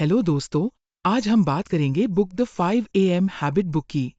Hello दोस्तों, आज हम बात करेंगे book the 5 AM habit book की।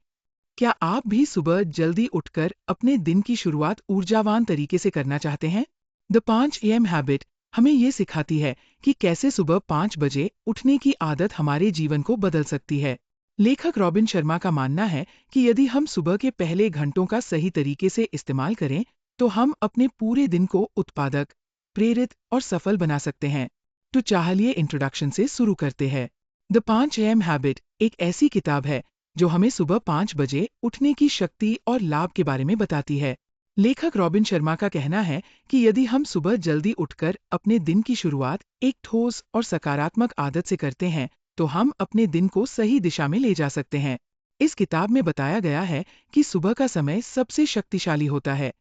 क्या आप भी सुबह जल्दी उठकर अपने दिन की शुरुआत ऊर्जावान तरीके से करना चाहते हैं? द 5 AM हैबिट हमें ये सिखाती है कि कैसे सुबह 5 बजे उठने की आदत हमारे जीवन को बदल सकती है। लेखक रॉबिन शर्मा का मानना है कि यदि हम सुबह के पहले घंटों का सही तरीके से इस्तेमाल करें, तो हम अपने पूरे दिन को उत्पादक, प्रेरित और सफल बना सकते हैं। तो चाहलिए इंट्रोडक्शन से शुरू करते हैं। द 5 AM हैबिट एक ऐसी किताब है जो हमें सुबह 5 बजे उठने की शक्ति और लाभ के बारे में बताती है। लेखक रॉबिन शर्मा का कहना है कि यदि हम सुबह जल्दी उठकर अपने दिन की शुरुआत एक ठोस और सकारात्मक आदत से करते हैं, तो हम अपने दिन को सही दिशा में ले जा सकते हैं। इस किताब में बताया गया है कि सुबह का समय सबसे शक्तिशाली होता है,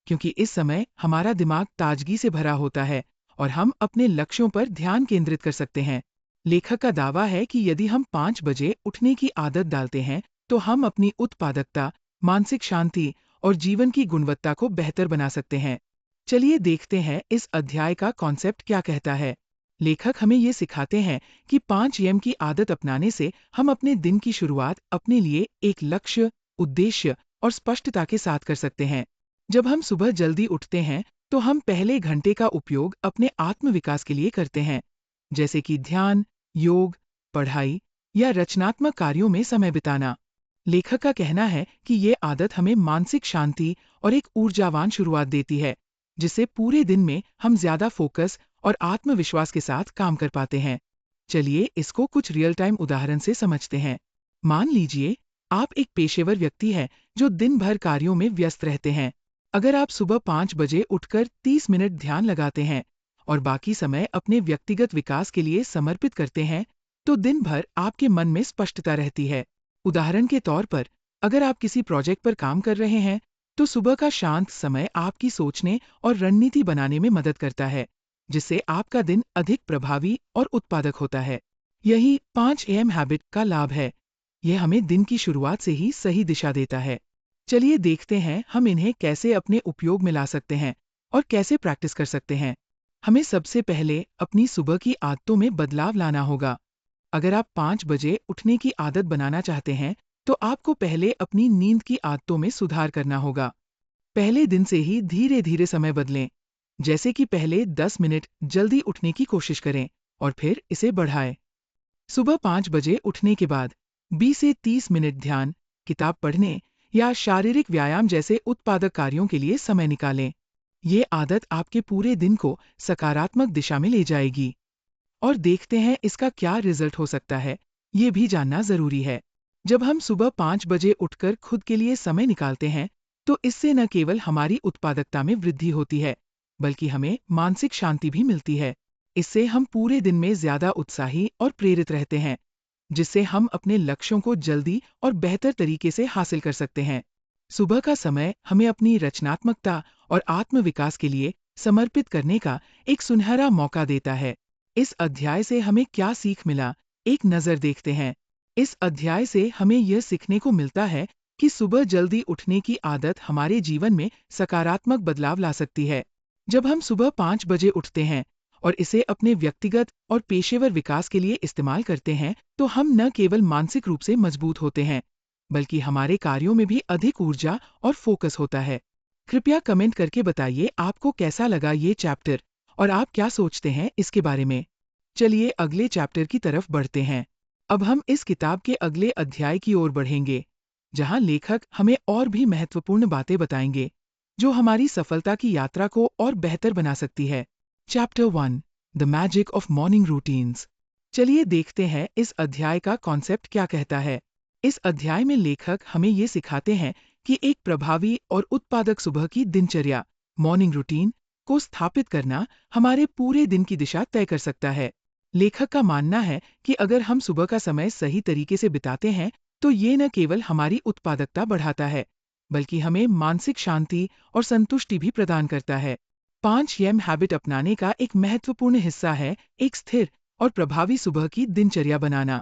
क्योंकि इस समय हमारा दिमाग ताजगी से भरा होता है और हम अपने लक्ष्यों पर ध्यान केंद्रित कर सकते हैं। लेखक का दावा है कि यदि हम 5 बजे उठने की आदत डालते हैं, तो हम अपनी उत्पादकता, मानसिक शांति और जीवन की गुणवत्ता को बेहतर बना सकते हैं। चलिए देखते हैं इस अध्याय का कॉन्सेप्ट क्या कहता है। लेखक हमें ये सिखाते हैं कि 5 AM की आदत अपनाने से हम अपने दिन की शुरुआत अपने लिए एक लक्ष्य, उद्देश्य और स्पष्टता के साथ कर सकते हैं। जब हम सुबह जल्दी उठते हैं, तो हम पहले घंटे का उपयोग अपने आत्म विकास के लिए करते हैं, जैसे कि ध्यान, योग, पढ़ाई या रचनात्मक कार्यों में समय बिताना। लेखक का कहना है कि ये आदत हमें मानसिक शांति और एक ऊर्जावान शुरुआत देती है, जिससे पूरे दिन में हम ज्यादा फोकस और आत्मविश्वास के साथ काम कर पाते हैं। चलिए इसको कुछ रियल टाइम उदाहरण से समझते हैं। मान लीजिए आप एक पेशेवर व्यक्ति हैं जो दिन भर कार्यों में व्यस्त रहते हैं। अगर आप सुबह 5 बजे उठकर 30 मिनट ध्यान लगाते हैं और बाकी समय अपने व्यक्तिगत विकास के लिए समर्पित करते हैं, तो दिन भर आपके मन में स्पष्टता रहती है। उदाहरण के तौर पर, अगर आप किसी प्रोजेक्ट पर काम कर रहे हैं, तो सुबह का शांत समय आपकी सोचने और रणनीति बनाने में मदद करता है, जिससे आपका दिन अधिक प्रभावी और उत्पादक होता है। यही 5 AM हैबिट का लाभ है। यह हमें दिन की शुरुआत से ही सही दिशा देता है। चलिए देखते हैं हम इन्हें कैसे अपने उपयोग में ला सकते हैं और कैसे प्रैक्टिस कर सकते हैं। हमें सबसे पहले अपनी सुबह की आदतों में बदलाव लाना होगा। अगर आप 5 बजे उठने की आदत बनाना चाहते हैं, तो आपको पहले अपनी नींद की आदतों में सुधार करना होगा। पहले दिन से ही धीरे धीरे समय बदलें, जैसे कि पहले 10 मिनट जल्दी उठने की कोशिश करें और फिर इसे बढ़ाएं। सुबह 5 बजे उठने के बाद 20 से 30 मिनट ध्यान, किताब पढ़ने या शारीरिक व्यायाम जैसे उत्पादक कार्यों के लिए समय निकालें। ये आदत आपके पूरे दिन को सकारात्मक दिशा में ले जाएगी। और देखते हैं इसका क्या रिजल्ट हो सकता है, ये भी जानना जरूरी है। जब हम सुबह 5 बजे उठकर खुद के लिए समय निकालते हैं, तो इससे न केवल हमारी उत्पादकता में वृद्धि होती है, बल्कि हमें मानसिक शांति भी मिलती है। इससे हम पूरे दिन में ज्यादा उत्साही और प्रेरित रहते हैं, जिससे हम अपने लक्ष्यों को जल्दी और बेहतर तरीके से हासिल कर सकते हैं। सुबह का समय हमें अपनी रचनात्मकता और आत्मविकास के लिए समर्पित करने का एक सुनहरा मौका देता है। इस अध्याय से हमें क्या सीख मिला, एक नजर देखते हैं। इस अध्याय से हमें यह सीखने को मिलता है कि सुबह जल्दी उठने की आदत हमारे जीवन में सकारात्मक बदलाव ला सकती है। जब हम सुबह 5 बजे उठते हैं और इसे अपने व्यक्तिगत और पेशेवर विकास के लिए इस्तेमाल करते हैं, तो हम न केवल मानसिक रूप से मजबूत होते हैं, बल्कि हमारे कार्यों में भी अधिक ऊर्जा और फोकस होता है। कृपया कमेंट करके बताइए आपको कैसा लगा ये चैप्टर और आप क्या सोचते हैं इसके बारे में। चलिए अगले चैप्टर की तरफ बढ़ते हैं। अब हम इस किताब के अगले अध्याय की ओर बढ़ेंगे, जहां लेखक हमें और भी महत्वपूर्ण बातें बताएंगे, जो हमारी सफलता की यात्रा को और बेहतर बना सकती है। Chapter 1, the magic of morning routines. चलिए देखते हैं इस अध्याय का कॉन्सेप्ट क्या कहता है। इस अध्याय में लेखक हमें ये सिखाते हैं कि एक प्रभावी और उत्पादक सुबह की दिनचर्या, मॉर्निंग रूटीन को स्थापित करना हमारे पूरे दिन की दिशा तय कर सकता है। लेखक का मानना है कि अगर हम सुबह का समय सही तरीके से बिताते हैं, तो ये न केवल हमारी उत्पादकता बढ़ाता है, बल्कि हमें मानसिक शांति और संतुष्टि भी प्रदान करता है। 5 AM हैबिट अपनाने का एक महत्वपूर्ण हिस्सा है एक स्थिर और प्रभावी सुबह की दिनचर्या बनाना।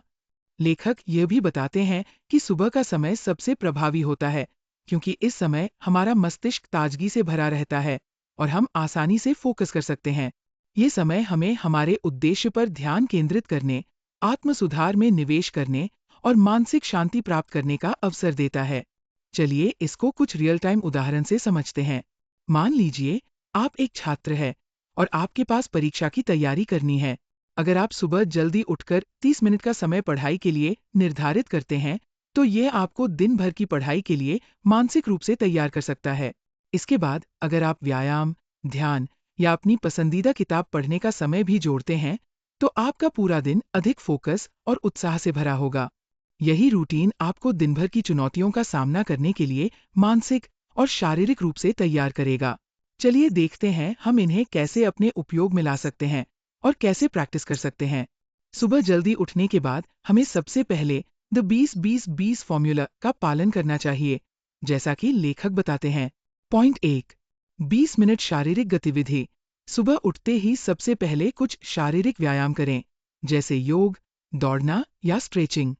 लेखक ये भी बताते हैं कि सुबह का समय सबसे प्रभावी होता है, क्योंकि इस समय हमारा मस्तिष्क ताजगी से भरा रहता है और हम आसानी से फोकस कर सकते हैं। ये समय हमें हमारे उद्देश्य पर ध्यान केंद्रित करने, आत्म सुधार में निवेश करने और मानसिक शांति प्राप्त करने का अवसर देता है। चलिए इसको कुछ रियल टाइम उदाहरण से समझते हैं। मान लीजिए आप एक छात्र हैं और आपके पास परीक्षा की तैयारी करनी है। अगर आप सुबह जल्दी उठकर 30 मिनट का समय पढ़ाई के लिए निर्धारित करते हैं, तो यह आपको दिन भर की पढ़ाई के लिए मानसिक रूप से तैयार कर सकता है। इसके बाद अगर आप व्यायाम, ध्यान या अपनी पसंदीदा किताब पढ़ने का समय भी जोड़ते हैं, तो आपका पूरा दिन अधिक फोकस और उत्साह से भरा होगा। यही रूटीन आपको दिन भर की चुनौतियों का सामना करने के लिए मानसिक और शारीरिक रूप से तैयार करेगा। चलिए देखते हैं हम इन्हें कैसे अपने उपयोग में ला सकते हैं और कैसे प्रैक्टिस कर सकते हैं। सुबह जल्दी उठने के बाद हमें सबसे पहले द 20-20-20 फॉर्मूला का पालन करना चाहिए, जैसा कि लेखक बताते हैं। पॉइंट 1, 20 मिनट शारीरिक गतिविधि। सुबह उठते ही सबसे पहले कुछ शारीरिक व्यायाम करें, जैसे योग, दौड़ना या स्ट्रेचिंग।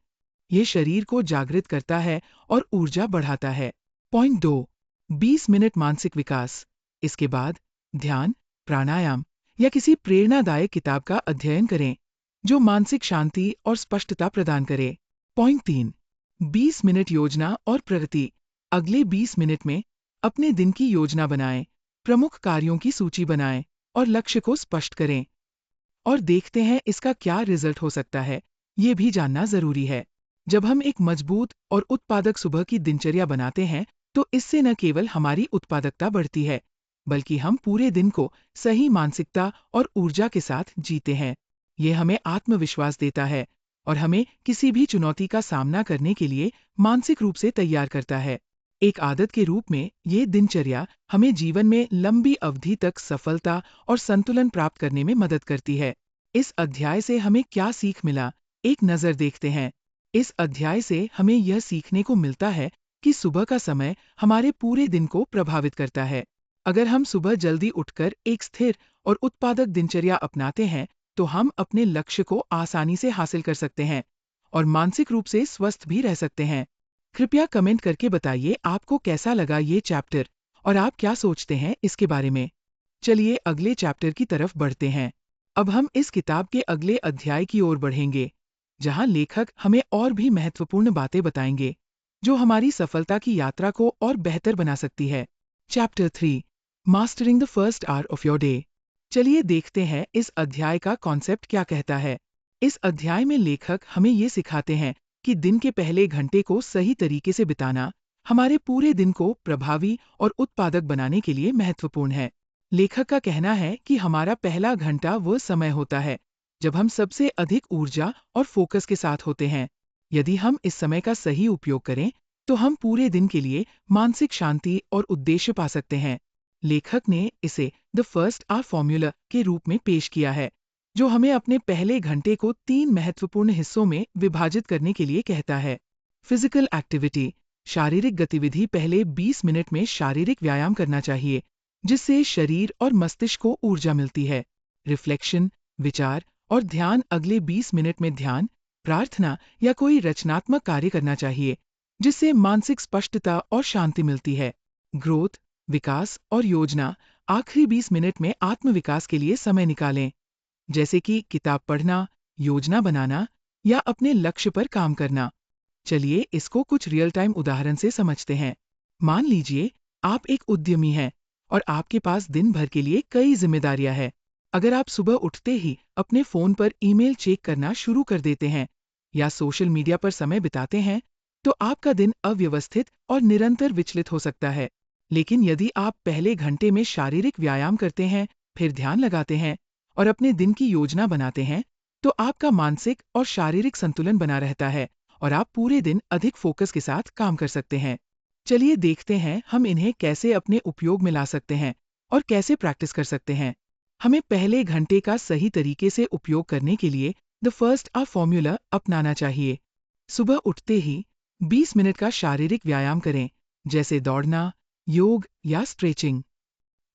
ये शरीर को जागृत करता है और ऊर्जा बढ़ाता है। पॉइंट 2, 20 मिनट मानसिक विकास। इसके बाद ध्यान, प्राणायाम या किसी प्रेरणादायक किताब का अध्ययन करें, जो मानसिक शांति और स्पष्टता प्रदान करे। पॉइंट 3, 20 मिनट योजना और प्रगति। अगले 20 मिनट में अपने दिन की योजना बनाएं, प्रमुख कार्यों की सूची बनाएं और लक्ष्य को स्पष्ट करें। और देखते हैं इसका क्या रिजल्ट हो सकता है, ये भी जानना जरूरी है। जब हम एक मजबूत और उत्पादक सुबह की दिनचर्या बनाते हैं, तो इससे न केवल हमारी उत्पादकता बढ़ती है, बल्कि हम पूरे दिन को सही मानसिकता और ऊर्जा के साथ जीते हैं। ये हमें आत्मविश्वास देता है और हमें किसी भी चुनौती का सामना करने के लिए मानसिक रूप से तैयार करता है। एक आदत के रूप में ये दिनचर्या हमें जीवन में लंबी अवधि तक सफलता और संतुलन प्राप्त करने में मदद करती है। इस अध्याय से हमें क्या सीख मिला, एक नज़र देखते हैं। इस अध्याय से हमें यह सीखने को मिलता है कि सुबह का समय हमारे पूरे दिन को प्रभावित करता है। अगर हम सुबह जल्दी उठकर एक स्थिर और उत्पादक दिनचर्या अपनाते हैं, तो हम अपने लक्ष्य को आसानी से हासिल कर सकते हैं और मानसिक रूप से स्वस्थ भी रह सकते हैं। कृपया कमेंट करके बताइए आपको कैसा लगा ये चैप्टर और आप क्या सोचते हैं इसके बारे में। चलिए अगले चैप्टर की तरफ बढ़ते हैं। अब हम इस किताब के अगले अध्याय की ओर बढ़ेंगे, जहां लेखक हमें और भी महत्वपूर्ण बातें बताएंगे, जो हमारी सफलता की यात्रा को और बेहतर बना सकती है। Chapter 3, mastering the first hour of your day. चलिए देखते हैं इस अध्याय का कॉन्सेप्ट क्या कहता है। इस अध्याय में लेखक हमें ये सिखाते हैं कि दिन के पहले घंटे को सही तरीके से बिताना हमारे पूरे दिन को प्रभावी और उत्पादक बनाने के लिए महत्वपूर्ण है। लेखक का कहना है कि हमारा पहला घंटा वह समय होता है जब हम सबसे अधिक ऊर्जा और फोकस के साथ होते हैं। यदि हम इस समय का सही उपयोग करें, तो हम पूरे दिन के लिए मानसिक शांति और उद्देश्य पा सकते हैं। लेखक ने इसे द फर्स्ट आवर फॉर्मूला के रूप में पेश किया है, जो हमें अपने पहले घंटे को 3 महत्वपूर्ण हिस्सों में विभाजित करने के लिए कहता है। फिजिकल एक्टिविटी, शारीरिक गतिविधि। पहले 20 मिनट में शारीरिक व्यायाम करना चाहिए, जिससे शरीर और मस्तिष्क को ऊर्जा मिलती है। रिफ्लेक्शन, विचार और ध्यान। अगले 20 मिनट में ध्यान, प्रार्थना या कोई रचनात्मक कार्य करना चाहिए, जिससे मानसिक स्पष्टता और शांति मिलती है। ग्रोथ, विकास और योजना। आखिरी 20 मिनट में आत्मविकास के लिए समय निकालें, जैसे कि किताब पढ़ना, योजना बनाना या अपने लक्ष्य पर काम करना। चलिए इसको कुछ रियल टाइम उदाहरण से समझते हैं। मान लीजिए आप एक उद्यमी हैं और आपके पास दिन भर के लिए कई जिम्मेदारियां हैं। अगर आप सुबह उठते ही अपने फोन पर ईमेल चेक करना शुरू कर देते हैं या सोशल मीडिया पर समय बिताते हैं, तो आपका दिन अव्यवस्थित और निरंतर विचलित हो सकता है। लेकिन यदि आप पहले घंटे में शारीरिक व्यायाम करते हैं, फिर ध्यान लगाते हैं और अपने दिन की योजना बनाते हैं, तो आपका मानसिक और शारीरिक संतुलन बना रहता है और आप पूरे दिन अधिक फोकस के साथ काम कर सकते हैं। चलिए देखते हैं हम इन्हें कैसे अपने उपयोग में ला सकते हैं और कैसे प्रैक्टिस कर सकते हैं। हमें पहले घंटे का सही तरीके से उपयोग करने के लिए द फर्स्ट आवर फॉर्मूला अपनाना चाहिए। सुबह उठते ही 20 मिनट का शारीरिक व्यायाम करें, जैसे दौड़ना, योग या स्ट्रेचिंग।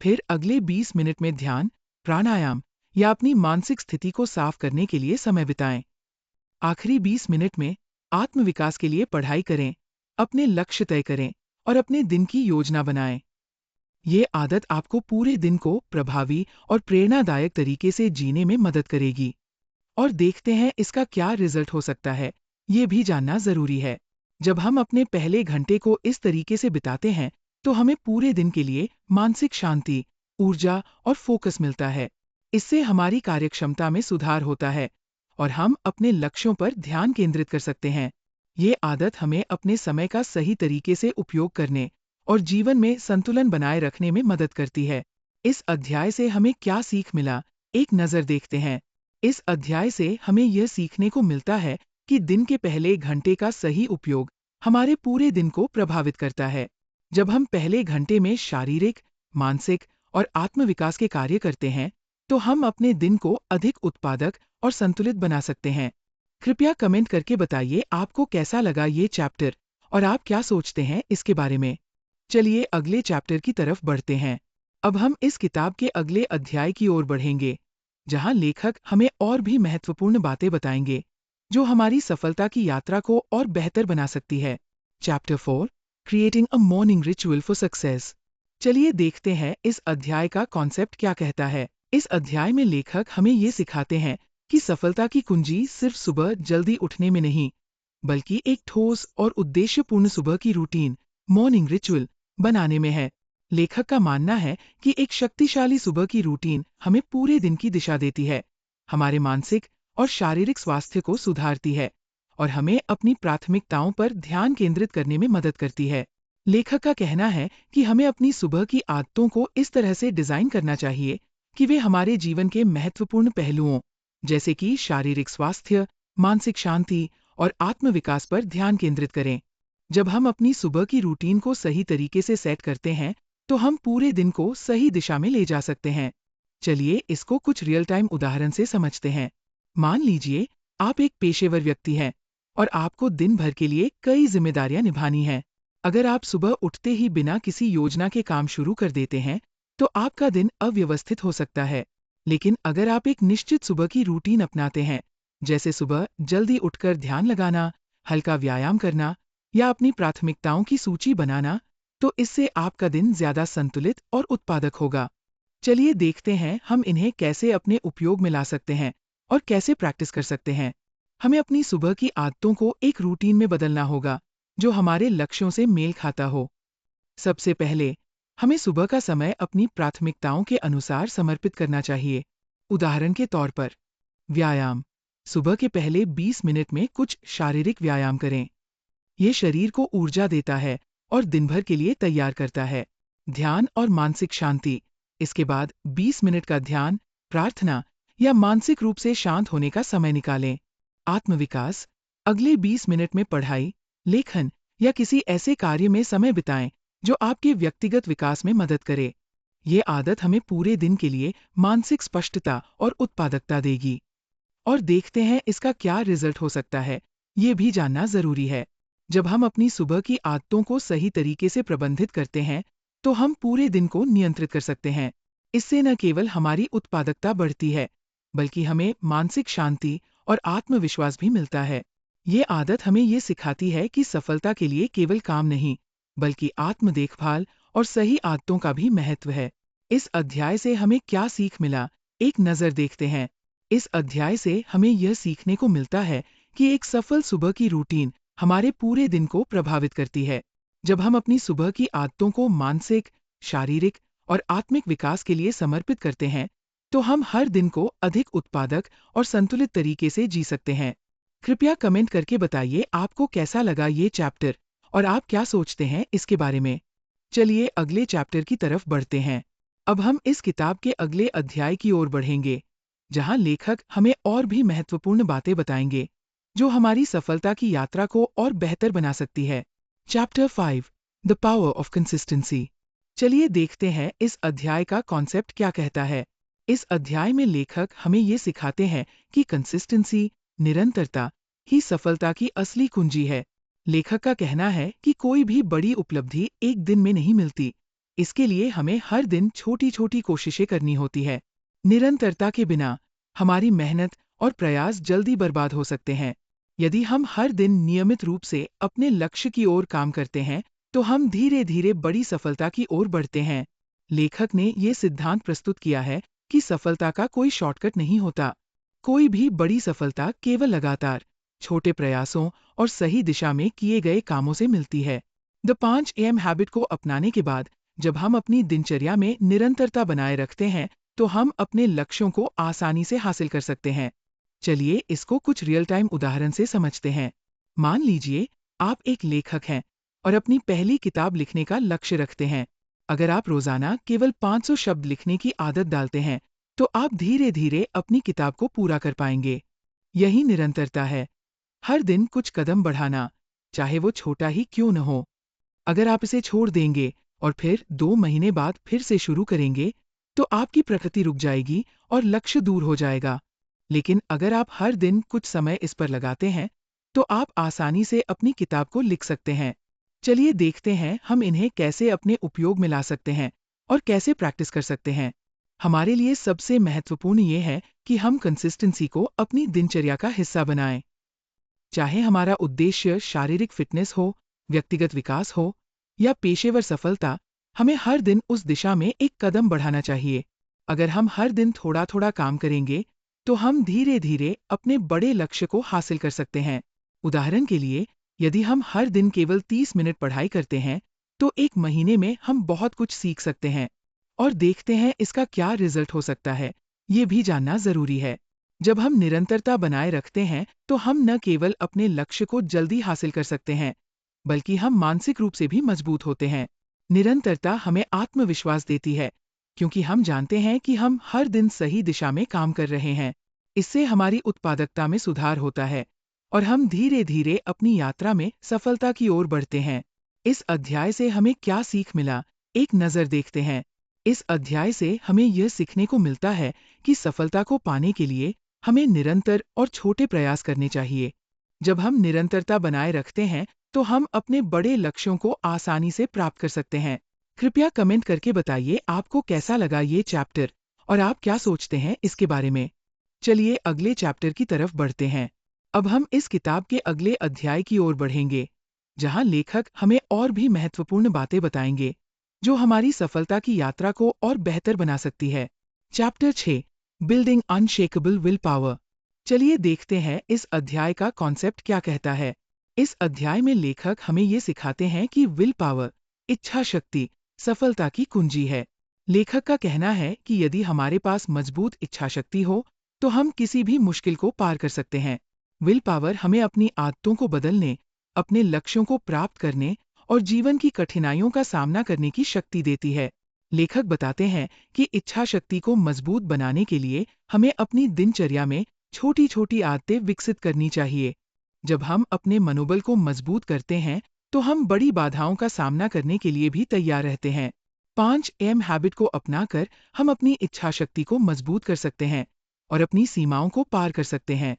फिर अगले 20 मिनट में ध्यान, प्राणायाम या अपनी मानसिक स्थिति को साफ करने के लिए समय बिताएं। आखिरी 20 मिनट में आत्मविकास के लिए पढ़ाई करें, अपने लक्ष्य तय करें और अपने दिन की योजना बनाएं। ये आदत आपको पूरे दिन को प्रभावी और प्रेरणादायक तरीके से जीने में मदद करेगी। और देखते हैं इसका क्या रिजल्ट हो सकता है। ये भी जानना जरूरी है। जब हम अपने पहले घंटे को इस तरीके से बिताते हैं, तो हमें पूरे दिन के लिए मानसिक शांति, ऊर्जा और फोकस मिलता है। इससे हमारी कार्यक्षमता में सुधार होता है और हम अपने लक्ष्यों पर ध्यान केंद्रित कर सकते हैं। ये आदत हमें अपने समय का सही तरीके से उपयोग करने और जीवन में संतुलन बनाए रखने में मदद करती है। इस अध्याय से हमें क्या सीख मिला, एक नजर देखते हैं। इस अध्याय से हमें यह सीखने को मिलता है कि दिन के पहले घंटे का सही उपयोग हमारे पूरे दिन को प्रभावित करता है। जब हम पहले घंटे में शारीरिक, मानसिक और आत्म विकास के कार्य करते हैं, तो हम अपने दिन को अधिक उत्पादक और संतुलित बना सकते हैं। कृपया कमेंट करके बताइए आपको कैसा लगा ये चैप्टर और आप क्या सोचते हैं इसके बारे में। चलिए अगले चैप्टर की तरफ बढ़ते हैं। अब हम इस किताब के अगले अध्याय की ओर बढ़ेंगे, जहां लेखक हमें और भी महत्वपूर्ण बातें बताएंगे, जो हमारी सफलता की यात्रा को और बेहतर बना सकती है। Chapter 4, creating a morning ritual for success. चलिए देखते हैं इस अध्याय का कॉन्सेप्ट क्या कहता है। इस अध्याय में लेखक हमें ये सिखाते हैं कि सफलता की कुंजी सिर्फ सुबह जल्दी उठने में नहीं, बल्कि एक ठोस और उद्देश्यपूर्ण सुबह की रूटीन, मॉर्निंग रिचुअल बनाने में है। लेखक का मानना है कि एक शक्तिशाली सुबह की रूटीन हमें पूरे दिन की दिशा देती है, हमारे मानसिक और शारीरिक स्वास्थ्य को सुधारती है और हमें अपनी प्राथमिकताओं पर ध्यान केंद्रित करने में मदद करती है। लेखक का कहना है कि हमें अपनी सुबह की आदतों को इस तरह से डिजाइन करना चाहिए कि वे हमारे जीवन के महत्वपूर्ण पहलुओं, जैसे कि शारीरिक स्वास्थ्य, मानसिक शांति और आत्म विकास पर ध्यान केंद्रित करें। जब हम अपनी सुबह की रूटीन को सही तरीके से सेट करते हैं, तो हम पूरे दिन को सही दिशा में ले जा सकते हैं। चलिए इसको कुछ रियल टाइम उदाहरण से समझते हैं। मान लीजिए आप एक पेशेवर व्यक्ति हैं और आपको दिन भर के लिए कई जिम्मेदारियां निभानी हैं। अगर आप सुबह उठते ही बिना किसी योजना के काम शुरू कर देते हैं, तो आपका दिन अव्यवस्थित हो सकता है। लेकिन अगर आप एक निश्चित सुबह की रूटीन अपनाते हैं, जैसे सुबह जल्दी उठकर ध्यान लगाना, हल्का व्यायाम करना या अपनी प्राथमिकताओं की सूची बनाना, तो इससे आपका दिन ज्यादा संतुलित और उत्पादक होगा। चलिए देखते हैं हम इन्हें कैसे अपने उपयोग में ला सकते हैं और कैसे प्रैक्टिस कर सकते हैं। हमें अपनी सुबह की आदतों को एक रूटीन में बदलना होगा, जो हमारे लक्ष्यों से मेल खाता हो। सबसे पहले हमें सुबह का समय अपनी प्राथमिकताओं के अनुसार समर्पित करना चाहिए। उदाहरण के तौर पर, व्यायाम। सुबह के पहले 20 मिनट में कुछ शारीरिक व्यायाम करें। ये शरीर को ऊर्जा देता है और दिन भर के लिए तैयार करता है। ध्यान और मानसिक शांति। इसके बाद 20 मिनट का ध्यान, प्रार्थना या मानसिक रूप से शांत होने का समय निकालें। आत्मविकास। अगले 20 मिनट में पढ़ाई, लेखन या किसी ऐसे कार्य में समय बिताएं जो आपके व्यक्तिगत विकास में मदद करे। ये आदत हमें पूरे दिन के लिए मानसिक स्पष्टता और उत्पादकता देगी। और देखते हैं इसका क्या रिजल्ट हो सकता है। ये भी जानना जरूरी है। जब हम अपनी सुबह की आदतों को सही तरीके से प्रबंधित करते हैं, तो हम पूरे दिन को नियंत्रित कर सकते हैं। इससे न केवल हमारी उत्पादकता बढ़ती है, बल्कि हमें मानसिक शांति और आत्मविश्वास भी मिलता है। ये आदत हमें ये सिखाती है कि सफलता के लिए केवल काम नहीं, बल्कि आत्म देखभाल और सही आदतों का भी महत्व है। इस अध्याय से हमें क्या सीख मिला, एक नजर देखते हैं। इस अध्याय से हमें यह सीखने को मिलता है कि एक सफल सुबह की रूटीन हमारे पूरे दिन को प्रभावित करती है। जब हम अपनी सुबह की आदतों को मानसिक, शारीरिक और आत्मिक विकास के लिए समर्पित करते हैं, तो हम हर दिन को अधिक उत्पादक और संतुलित तरीके से जी सकते हैं। कृपया कमेंट करके बताइए आपको कैसा लगा ये चैप्टर और आप क्या सोचते हैं इसके बारे में। चलिए अगले चैप्टर की तरफ बढ़ते हैं। अब हम इस किताब के अगले अध्याय की ओर बढ़ेंगे, जहां लेखक हमें और भी महत्वपूर्ण बातें बताएंगे, जो हमारी सफलता की यात्रा को और बेहतर बना सकती है। Chapter 5, the power of consistency. चलिए देखते हैं इस अध्याय का कॉन्सेप्ट क्या कहता है। इस अध्याय में लेखक हमें ये सिखाते हैं कि कंसिस्टेंसी, निरंतरता ही सफलता की असली कुंजी है। लेखक का कहना है कि कोई भी बड़ी उपलब्धि एक दिन में नहीं मिलती। इसके लिए हमें हर दिन छोटी छोटी कोशिशें करनी होती है। निरंतरता के बिना हमारी मेहनत और प्रयास जल्दी बर्बाद हो सकते हैं। यदि हम हर दिन नियमित रूप से अपने लक्ष्य की ओर काम करते हैं, तो हम धीरे धीरे बड़ी सफलता की ओर बढ़ते हैं। लेखक ने ये सिद्धांत प्रस्तुत किया है कि सफलता का कोई शॉर्टकट नहीं होता। कोई भी बड़ी सफलता केवल लगातार छोटे प्रयासों और सही दिशा में किए गए कामों से मिलती है। द 5 AM हैबिट को अपनाने के बाद जब हम अपनी दिनचर्या में निरंतरता बनाए रखते हैं, तो हम अपने लक्ष्यों को आसानी से हासिल कर सकते हैं। चलिए इसको कुछ रियल टाइम उदाहरण से समझते हैं। मान लीजिए आप एक लेखक हैं और अपनी पहली किताब लिखने का लक्ष्य रखते हैं। अगर आप रोजाना केवल 500 शब्द लिखने की आदत डालते हैं, तो आप धीरे धीरे अपनी किताब को पूरा कर पाएंगे। यही निरंतरता है। हर दिन कुछ कदम बढ़ाना, चाहे वो छोटा ही क्यों न हो। अगर आप इसे छोड़ देंगे और फिर 2 महीने बाद फिर से शुरू करेंगे, तो आपकी प्रकृति रुक जाएगी और लक्ष्य दूर हो जाएगा। लेकिन अगर आप हर दिन कुछ समय इस पर लगाते हैं, तो आप आसानी से अपनी किताब को लिख सकते हैं। चलिए देखते हैं हम इन्हें कैसे अपने उपयोग में ला सकते हैं और कैसे प्रैक्टिस कर सकते हैं। हमारे लिए सबसे महत्वपूर्ण ये है कि हम कंसिस्टेंसी को अपनी दिनचर्या का हिस्सा बनाएं। चाहे हमारा उद्देश्य शारीरिक फिटनेस हो, व्यक्तिगत विकास हो या पेशेवर सफलता, हमें हर दिन उस दिशा में एक कदम बढ़ाना चाहिए। अगर हम हर दिन थोड़ा थोड़ा काम करेंगे, तो हम धीरे धीरे अपने बड़े लक्ष्य को हासिल कर सकते हैं। उदाहरण के लिए, यदि हम हर दिन केवल 30 मिनट पढ़ाई करते हैं, तो 1 महीने में हम बहुत कुछ सीख सकते हैं। और देखते हैं इसका क्या रिजल्ट हो सकता है, ये भी जानना जरूरी है। जब हम निरंतरता बनाए रखते हैं, तो हम न केवल अपने लक्ष्य को जल्दी हासिल कर सकते हैं, बल्कि हम मानसिक रूप से भी मजबूत होते हैं। निरंतरता हमें आत्मविश्वास देती है, क्योंकि हम जानते हैं कि हम हर दिन सही दिशा में काम कर रहे हैं। इससे हमारी उत्पादकता में सुधार होता है और हम धीरे धीरे अपनी यात्रा में सफलता की ओर बढ़ते हैं। इस अध्याय से हमें क्या सीख मिला, एक नज़र देखते हैं। इस अध्याय से हमें यह सीखने को मिलता है कि सफलता को पाने के लिए हमें निरंतर और छोटे प्रयास करने चाहिए। जब हम निरंतरता बनाए रखते हैं, तो हम अपने बड़े लक्ष्यों को आसानी से प्राप्त कर सकते हैं। कृपया कमेंट करके बताइए आपको कैसा लगा ये चैप्टर और आप क्या सोचते हैं इसके बारे में। चलिए अगले चैप्टर की तरफ बढ़ते हैं। अब हम इस किताब के अगले अध्याय की ओर बढ़ेंगे, जहां लेखक हमें और भी महत्वपूर्ण बातें बताएंगे, जो हमारी सफलता की यात्रा को और बेहतर बना सकती है। Chapter 6, building unshakeable will power. चलिए देखते हैं इस अध्याय का कॉन्सेप्ट क्या कहता है। इस अध्याय में लेखक हमें ये सिखाते हैं कि विल पावर, इच्छा शक्ति, सफलता की कुंजी है। लेखक का कहना है कि यदि हमारे पास मजबूत इच्छा शक्ति हो, तो हम किसी भी मुश्किल को पार कर सकते हैं। विल पावर हमें अपनी आदतों को बदलने, अपने लक्ष्यों को प्राप्त करने और जीवन की कठिनाइयों का सामना करने की शक्ति देती है। लेखक बताते हैं कि इच्छा शक्ति को मजबूत बनाने के लिए हमें अपनी दिनचर्या में छोटी छोटी आदतें विकसित करनी चाहिए। जब हम अपने मनोबल को मजबूत करते हैं, तो हम बड़ी बाधाओं का सामना करने के लिए भी तैयार रहते हैं। 5 AM हैबिट को अपनाकर हम अपनी इच्छा शक्ति को मजबूत कर सकते हैं और अपनी सीमाओं को पार कर सकते हैं।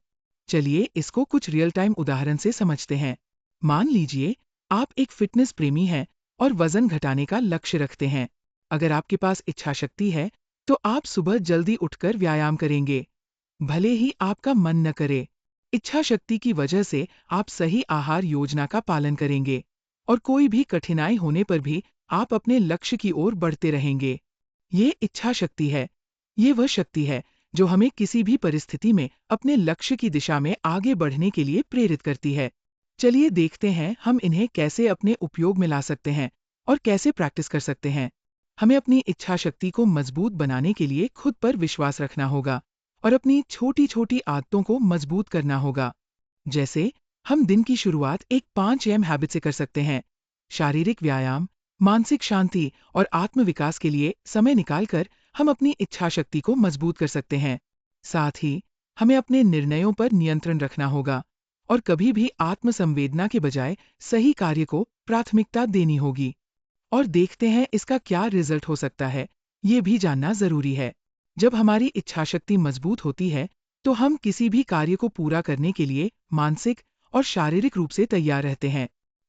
चलिए इसको कुछ रियल टाइम उदाहरण से समझते हैं। मान लीजिए आप एक फिटनेस प्रेमी हैं और वजन घटाने का लक्ष्य रखते हैं। अगर आपके पास इच्छा शक्ति है, तो आप सुबह जल्दी उठकर व्यायाम करेंगे, भले ही आपका मन न करे। इच्छा शक्ति की वजह से आप सही आहार योजना का पालन करेंगे और कोई भी कठिनाई होने पर भी आप अपने लक्ष्य की ओर बढ़ते रहेंगे। ये इच्छा शक्ति है। ये वह शक्ति है जो हमें किसी भी परिस्थिति में अपने लक्ष्य की दिशा में आगे बढ़ने के लिए प्रेरित करती है। चलिए देखते हैं हम इन्हें कैसे अपने उपयोग में ला सकते हैं और कैसे प्रैक्टिस कर सकते हैं। हमें अपनी इच्छा शक्ति को मजबूत बनाने के लिए खुद पर विश्वास रखना होगा और अपनी छोटी छोटी आदतों को मजबूत करना होगा। जैसे हम दिन की शुरुआत एक 5 AM हैबिट से कर सकते हैं। शारीरिक व्यायाम, मानसिक शांति और आत्मविकास के लिए समय निकालकर हम अपनी इच्छा शक्ति को मजबूत कर सकते हैं। साथ ही हमें अपने निर्णयों पर नियंत्रण रखना होगा और कभी भी आत्मसंवेदना के बजाय सही कार्य को प्राथमिकता देनी होगी। और देखते हैं इसका क्या रिजल्ट हो सकता है, ये भी जानना जरूरी है। जब हमारी इच्छा शक्ति मजबूत होती है, तो हम किसी भी कार्य को पूरा करने के लिए मानसिक और शारीरिक रूप से तैयार रहते हैं।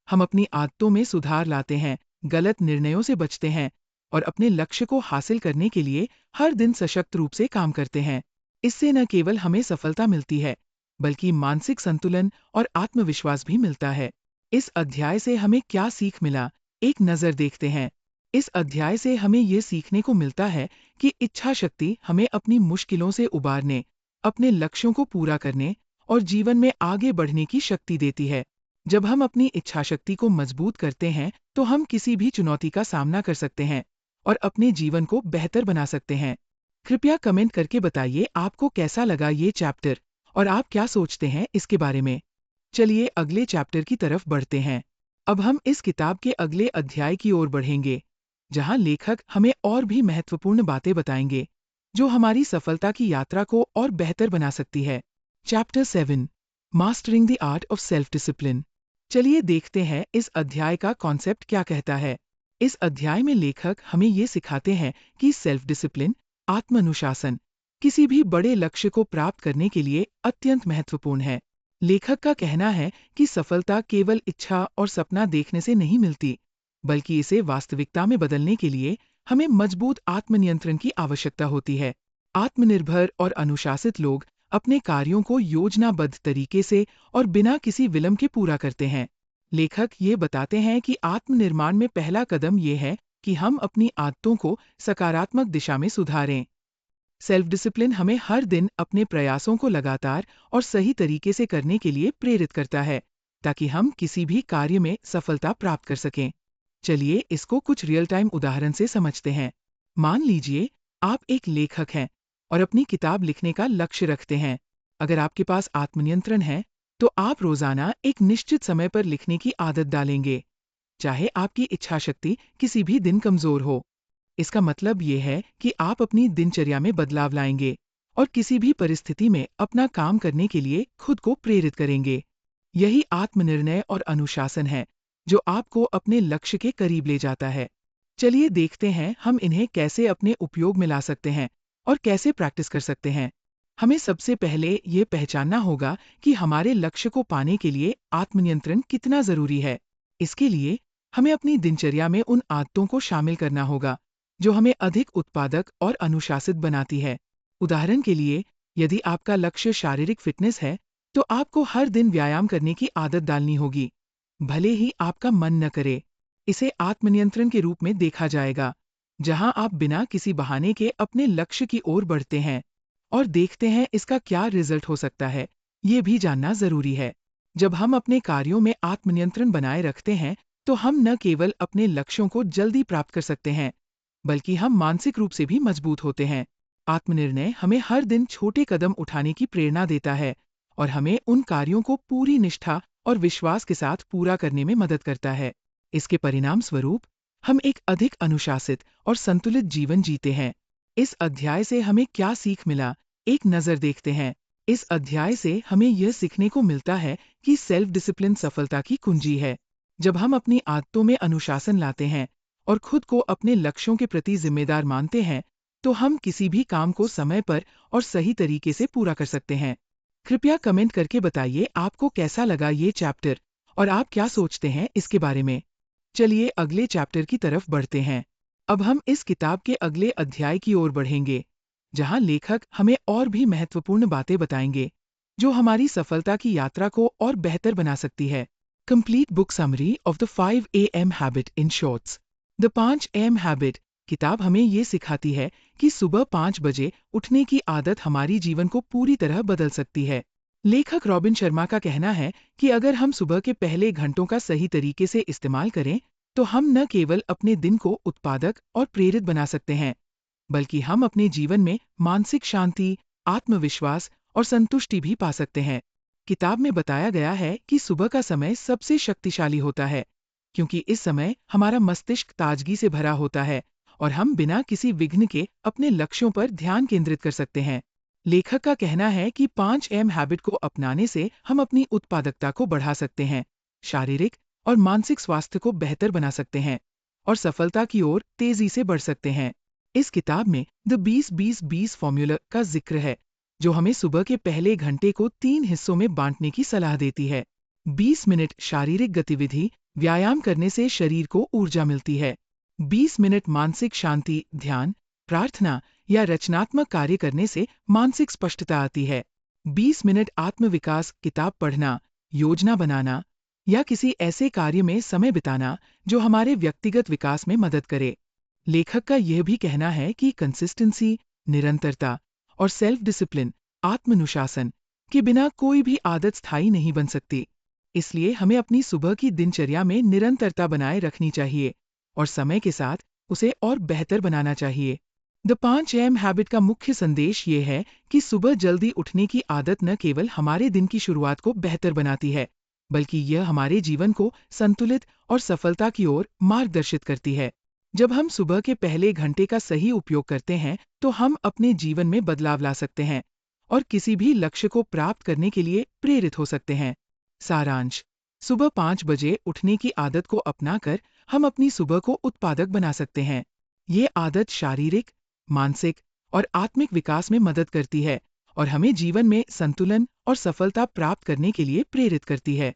हम अपनी आदतों में सुधार लाते हैं, गलत निर्णयों से बचते हैं और अपने लक्ष्य को हासिल करने के लिए हर दिन सशक्त रूप से काम करते हैं। इससे न केवल हमें सफलता मिलती है, बल्कि मानसिक संतुलन और आत्मविश्वास भी मिलता है। इस अध्याय से हमें क्या सीख मिला, एक नज़र देखते हैं। इस अध्याय से हमें यह सीखने को मिलता है कि इच्छा शक्ति हमें अपनी मुश्किलों से उबारने अपने लक्ष्यों को पूरा करने और जीवन में आगे बढ़ने की शक्ति देती है। जब हम अपनी इच्छा शक्ति को मजबूत करते हैं, तो हम किसी भी चुनौती का सामना कर सकते हैं और अपने जीवन को बेहतर बना सकते हैं। कृपया कमेंट करके बताइए आपको कैसा लगा ये चैप्टर और आप क्या सोचते हैं इसके बारे में। चलिए अगले चैप्टर की तरफ बढ़ते हैं। अब हम इस किताब के अगले अध्याय की ओर बढ़ेंगे, जहां लेखक हमें और भी महत्वपूर्ण बातें बताएंगे, जो हमारी सफलता की यात्रा को और बेहतर बना सकती है। Chapter 7, mastering the art of self discipline. चलिए देखते हैं इस अध्याय का कॉन्सेप्ट क्या कहता है। इस अध्याय में लेखक हमें ये सिखाते हैं कि सेल्फ डिसिप्लिन, आत्म अनुशासन, किसी भी बड़े लक्ष्य को प्राप्त करने के लिए अत्यंत महत्वपूर्ण है। लेखक का कहना है कि सफलता केवल इच्छा और सपना देखने से नहीं मिलती, बल्कि इसे वास्तविकता में बदलने के लिए हमें मजबूत आत्मनियंत्रण की आवश्यकता होती है। आत्मनिर्भर और अनुशासित लोग अपने कार्यों को योजनाबद्ध तरीके से और बिना किसी विलंब के पूरा करते हैं। लेखक ये बताते हैं कि आत्मनिर्माण में पहला कदम ये है कि हम अपनी आदतों को सकारात्मक दिशा में सुधारें। सेल्फ डिसिप्लिन हमें हर दिन अपने प्रयासों को लगातार और सही तरीके से करने के लिए प्रेरित करता है, ताकि हम किसी भी कार्य में सफलता प्राप्त कर सकें। चलिए इसको कुछ रियल टाइम उदाहरण से समझते हैं। मान लीजिए आप एक लेखक हैं और अपनी किताब लिखने का लक्ष्य रखते हैं। अगर आपके पास आत्मनियंत्रण है, तो आप रोजाना एक निश्चित समय पर लिखने की आदत डालेंगे, चाहे आपकी इच्छा शक्ति किसी भी दिन कमजोर हो। इसका मतलब ये है कि आप अपनी दिनचर्या में बदलाव लाएंगे और किसी भी परिस्थिति में अपना काम करने के लिए खुद को प्रेरित करेंगे। यही आत्मनिर्णय और अनुशासन है, जो आपको अपने लक्ष्य के करीब ले जाता है। चलिए देखते हैं हम इन्हें कैसे अपने उपयोग में ला सकते हैं और कैसे प्रैक्टिस कर सकते हैं। हमें सबसे पहले ये पहचानना होगा कि हमारे लक्ष्य को पाने के लिए आत्मनियंत्रण कितना जरूरी है। इसके लिए हमें अपनी दिनचर्या में उन आदतों को शामिल करना होगा जो हमें अधिक उत्पादक और अनुशासित बनाती है। उदाहरण के लिए, यदि आपका लक्ष्य शारीरिक फिटनेस है, तो आपको हर दिन व्यायाम करने की आदत डालनी होगी, भले ही आपका मन न करे। इसे आत्मनियंत्रण के रूप में देखा जाएगा, जहां आप बिना किसी बहाने के अपने लक्ष्य की ओर बढ़ते हैं और देखते हैं इसका क्या रिजल्ट हो सकता है। ये भी जानना जरूरी है। जब हम अपने कार्यों में आत्मनियंत्रण बनाए रखते हैं, तो हम न केवल अपने लक्ष्यों को जल्दी प्राप्त कर सकते हैं, बल्कि हम मानसिक रूप से भी मजबूत होते हैं। आत्मनिर्णय हमें हर दिन छोटे कदम उठाने की प्रेरणा देता है और हमें उन कार्यों को पूरी निष्ठा और विश्वास के साथ पूरा करने में मदद करता है। इसके परिणाम स्वरूप हम एक अधिक अनुशासित और संतुलित जीवन जीते हैं। इस अध्याय से हमें क्या सीख मिला, एक नजर देखते हैं। इस अध्याय से हमें यह सीखने को मिलता है कि सेल्फ डिसिप्लिन सफलता की कुंजी है। जब हम अपनी आदतों में अनुशासन लाते हैं और खुद को अपने लक्ष्यों के प्रति जिम्मेदार मानते हैं, तो हम किसी भी काम को समय पर और सही तरीके से पूरा कर सकते हैं। कृपया कमेंट करके बताइए आपको कैसा लगा ये चैप्टर और आप क्या सोचते हैं इसके बारे में। चलिए अगले चैप्टर की तरफ बढ़ते हैं। अब हम इस किताब के अगले अध्याय की ओर बढ़ेंगे, जहां लेखक हमें और भी महत्वपूर्ण बातें बताएंगे, जो हमारी सफलता की यात्रा को और बेहतर बना सकती है। Complete book summary of the 5 AM habit in shorts. The 5 AM habit किताब हमें ये सिखाती है कि सुबह 5 बजे उठने की आदत हमारी जीवन को पूरी तरह बदल सकती है। लेखक रॉबिन शर्मा का कहना है कि अगर हम सुबह के पहले घंटों का सही तरीके से इस्तेमाल करें, तो हम न केवल अपने दिन को उत्पादक और प्रेरित बना सकते हैं, बल्कि हम अपने जीवन में मानसिक शांति, आत्मविश्वास और संतुष्टि भी पा सकते हैं। किताब में बताया गया है कि सुबह का समय सबसे शक्तिशाली होता है, क्योंकि इस समय हमारा मस्तिष्क ताजगी से भरा होता है और हम बिना किसी विघ्न के अपने लक्ष्यों पर ध्यान केंद्रित कर सकते हैं। लेखक का कहना है कि 5 AM हैबिट को अपनाने से हम अपनी उत्पादकता को बढ़ा सकते हैं, शारीरिक और मानसिक स्वास्थ्य को बेहतर बना सकते हैं और सफलता की ओर तेजी से बढ़ सकते हैं। इस किताब में द 20-20-20 फॉर्मूला का जिक्र है, जो हमें सुबह के पहले घंटे को 3 हिस्सों में बांटने की सलाह देती है। 20 मिनट शारीरिक गतिविधि, व्यायाम करने से शरीर को ऊर्जा मिलती है। 20 मिनट मानसिक शांति, ध्यान, प्रार्थना या रचनात्मक कार्य करने से मानसिक स्पष्टता आती है। 20 मिनट आत्मविकास, किताब पढ़ना, योजना बनाना या किसी ऐसे कार्य में समय बिताना जो हमारे व्यक्तिगत विकास में मदद करे। लेखक का यह भी कहना है कि कंसिस्टेंसी, निरंतरता और सेल्फ डिसिप्लिन आत्मानुशासन के बिना कोई भी आदत स्थायी नहीं बन सकती। इसलिए हमें अपनी सुबह की दिनचर्या में निरंतरता बनाए रखनी चाहिए और समय के साथ उसे और बेहतर बनाना चाहिए। द 5 AM हैबिट का मुख्य संदेश ये है कि सुबह जल्दी उठने की आदत न केवल हमारे दिन की शुरुआत को बेहतर बनाती है, बल्कि यह हमारे जीवन को संतुलित और सफलता की ओर मार्गदर्शित करती है। जब हम सुबह के पहले घंटे का सही उपयोग करते हैं, तो हम अपने जीवन में बदलाव ला सकते हैं और किसी भी लक्ष्य को प्राप्त करने के लिए प्रेरित हो सकते हैं। सारांश: सुबह 5 बजे उठने की आदत को अपनाकर हम अपनी सुबह को उत्पादक बना सकते हैं। ये आदत शारीरिक, मानसिक और आत्मिक विकास में मदद करती है और हमें जीवन में संतुलन और सफलता प्राप्त करने के लिए प्रेरित करती है।